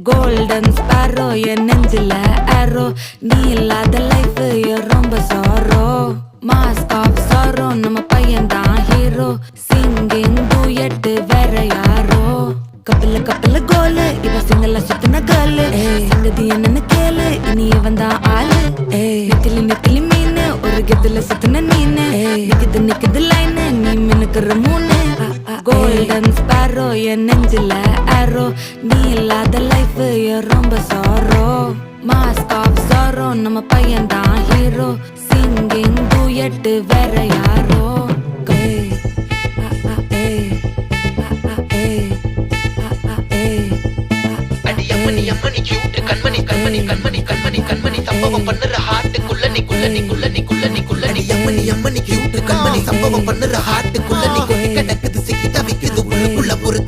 golden sparrow என் நெஞ்சில ஆரோ நீ இல்லாத லைஃப் ரொம்ப சாரோ மாஸ்க் ஆஃப் சாரோ நம்ம பையன் தான் ஹீரோ சிங்கிங் டூயட் வேற யாரோ கப்பல கோலு இவ சிங்கல சுத்தின கேளு சங்கதி என்னன்னு கேளு இனி இவன் தான் ஆளு நெத்திலி மீனு ஒரு கெத்துல சுத்தின நீனு நிக்குது லைனு நீ மினுக்குற மூணு கோல்டன் ஸ்பாரோ என் நெஞ்சில ஆரோ நீ இல்லாத லைஃப் ரொம்ப சாரோ மாஸ்க் ஆஃப் சாரோ நம்ம பையன் தான் ஹீரோ சிங்கிங் டூயட் வேற யாரோ சம்பவம் பண்ணுற ஹார்ட்டுக்குள்ள நீ சம்பவம் பண்ணுற ஹார்ட்டுக்குள்ள நீ கிடக்குது சிக்கி தவிக்குது உள்ளுக்குள்ள ஒரு